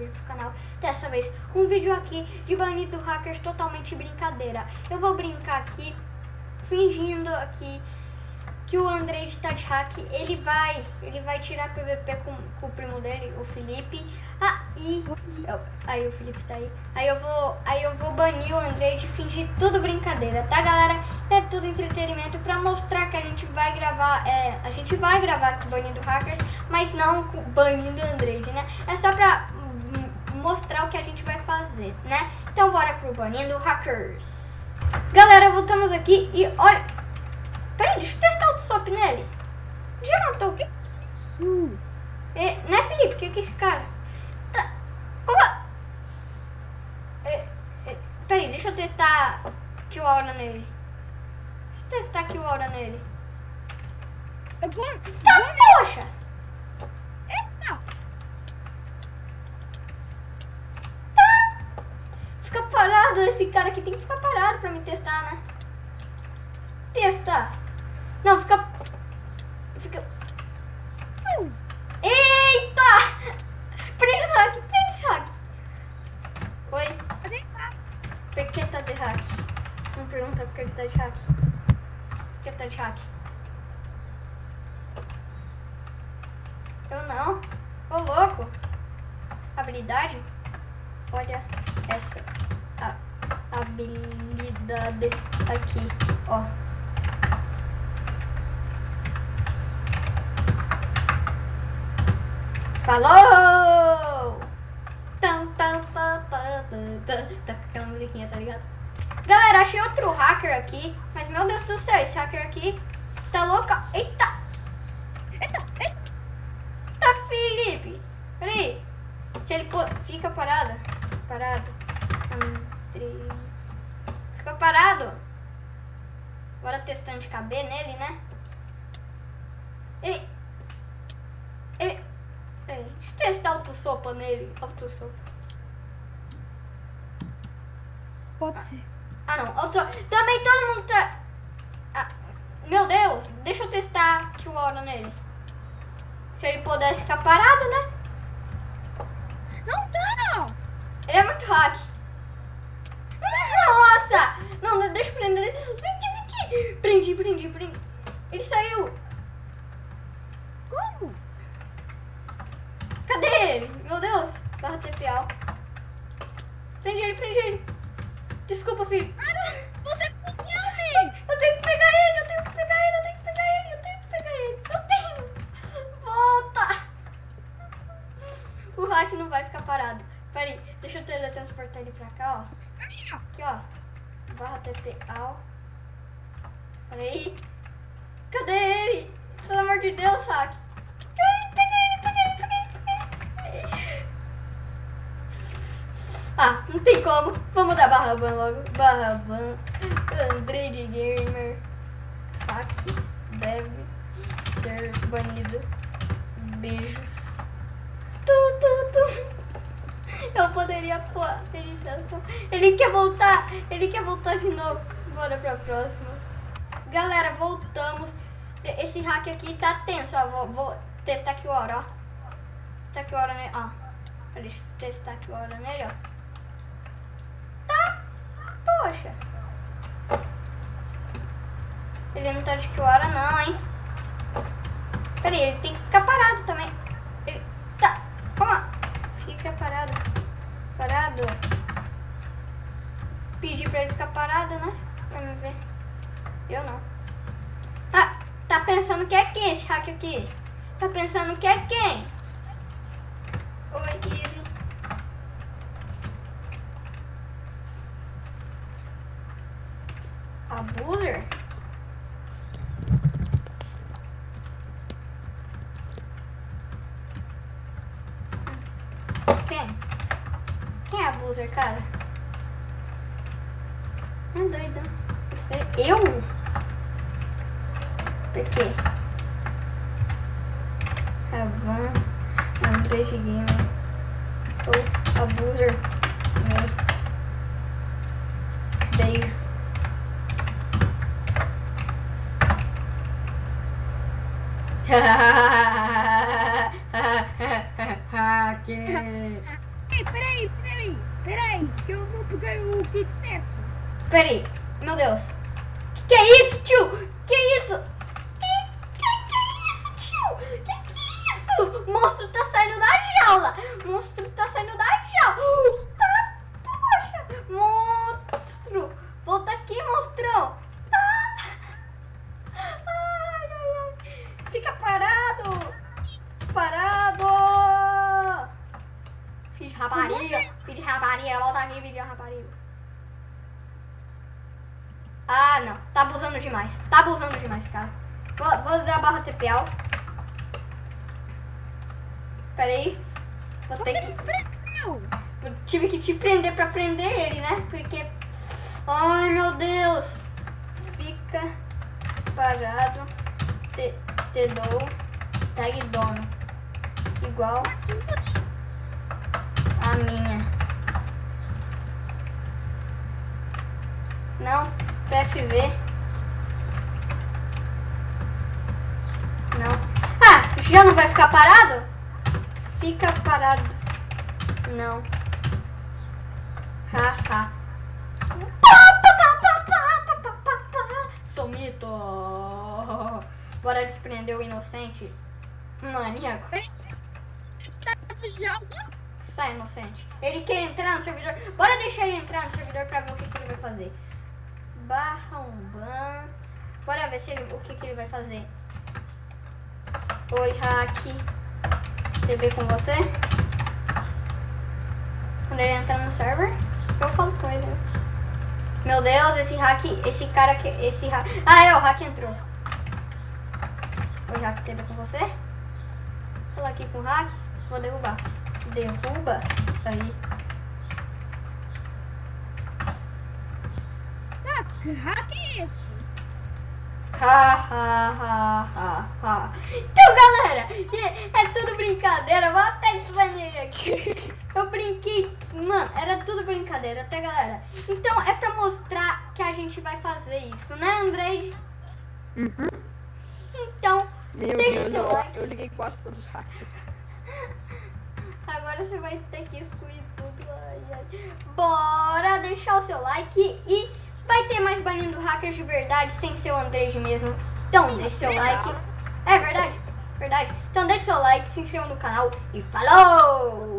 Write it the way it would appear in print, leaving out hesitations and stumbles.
vídeo pro canal. Dessa vez, um vídeo aqui de banido hackers totalmente brincadeira. Eu vou brincar aqui, fingindo aqui que o Andrei de tá de hack. Ele vai tirar PVP com o primo dele, o Felipe. Aí o Felipe tá aí. Aí eu vou banir o Andrei de fingir tudo brincadeira, tá, galera? É tudo entretenimento pra mostrar que a gente vai gravar, aqui banindo hackers, mas não banindo o Andrei, né? É só pra mostrar o que a gente vai fazer, né? Então bora pro banindo hackers. Galera, voltamos aqui e olha... Peraí, deixa eu testar o swap nele. Já notou o que? Né, Felipe? O que é esse cara? Tá. Opa! Peraí, deixa eu testar aqui o aura nele. Eu vou... Poxa! Eita! Tá! Fica parado, esse cara aqui tem que ficar parado pra me testar, né? Testar. Não, fica... Eita! Prende esse hack. Oi? Por que tá de hack? Não pergunta por que ele tá de hack. Por que tá de hack? Eu não. Ô, louco. Habilidade? Olha essa habilidade aqui, ó. Falou! Tá aquela musiquinha, tá ligado? Galera, achei outro hacker aqui. Mas, meu Deus do céu, esse hacker aqui tá louco. Eita! Tá, Felipe! Peraí. Se ele fica parado. Andrei. Fica parado. Agora testando de caber nele, né? Peraí, deixa eu testar autossopa nele. Pode ser. Ah, não. Também todo mundo tá... meu Deus. Deixa eu testar aqui o aura nele. Se ele pudesse ficar parado, né? Não tá! Ele é muito hack. Nossa! Não, deixa eu prender. Prendi. Ele saiu. Como? Cadê ele? Meu Deus. Barra TPA. Prende ele. Desculpa, filho. Você pegou ele! Eu tenho que pegar ele. Volta. O hack não vai ficar parado. Peraí, deixa eu teletransportar ele pra cá, ó. Aqui, ó. Barra TPA. Peraí. Cadê ele? Pelo amor de Deus, hack. Peguei. Não tem como. Vamos dar barra ban logo. Barra ban. Andrei de Gamer. Hack deve ser banido. Beijos. Eu poderia pôr. Ele quer voltar de novo. Bora pra próxima. Galera, voltamos. Esse hack aqui tá tenso, ó. Vou testar aqui o aura, ó. Testar aqui o aura nele, ó. Deixa eu testar aqui o aura nele, ó. Tá. Poxa. Ele não tá de que hora não, hein. Peraí, ele tem que ficar parado também. Ele tá. Calma. Fica parado. Pedi pra ele ficar parado, né? Pra me ver. Eu não. Tá pensando que é quem esse hack aqui? Tá pensando que é quem? Oi, Easy. Abuser? Quem é abuser, cara? É doido. Eu? Por quê? Ravan, Andrei de Gamer. Sou abuser mesmo. Beijo. Hack. Peraí, que eu não peguei o kit certo. Peraí, meu Deus. Que é isso, tio? Que é isso? Que é isso, tio? Que é isso? O monstro tá saindo da jaula. O monstro tá saindo da jaula. Poxa, monstro. Volta aqui, monstrão. Ai, ai, ai. Fica parado. Parado. Filho de rapariga, volta aqui, filho de rapariga. Ah, não. Tá abusando demais, cara. Vou dar a barra TPL. Pera aí. Vou ter que... prendeu. Eu tive que te prender pra prender ele, né? Porque... Ai, meu Deus. Fica parado. Te dou. Tag dono. Igual a minha. Não. PFV. Não. Ah, já não vai ficar parado? Fica parado. Não. Haha. Somito. Bora desprender o inocente. Maníaco. Sai, inocente. Ele quer entrar no servidor. Bora deixar ele entrar no servidor pra ver o que ele vai fazer. Barra ban. Bora ver se ele, o que ele vai fazer. Oi, hack. TV com você. Quando ele entrar no server, eu falo com ele. Meu Deus, esse cara que... Ah, o hack entrou. Oi, hack, TV com você. Vou falar aqui com o hack. Vou derrubar. Derruba. Aí. Que hack é esse? Então, galera, é tudo brincadeira. Vou até desvanejar aqui. Eu brinquei, mano, era tudo brincadeira, tá, galera? Então, é pra mostrar que a gente vai fazer isso, né, Andrei? Uhum. Então, deixa o seu like. Eu liguei quase todos os hackers. Agora você vai ter que excluir tudo. Ai, ai. Bora deixar o seu like e vai ter mais banindo hackers de verdade sem ser o Andrei mesmo. Então deixe seu like. É verdade, verdade. Então deixe seu like, se inscreva no canal e falou!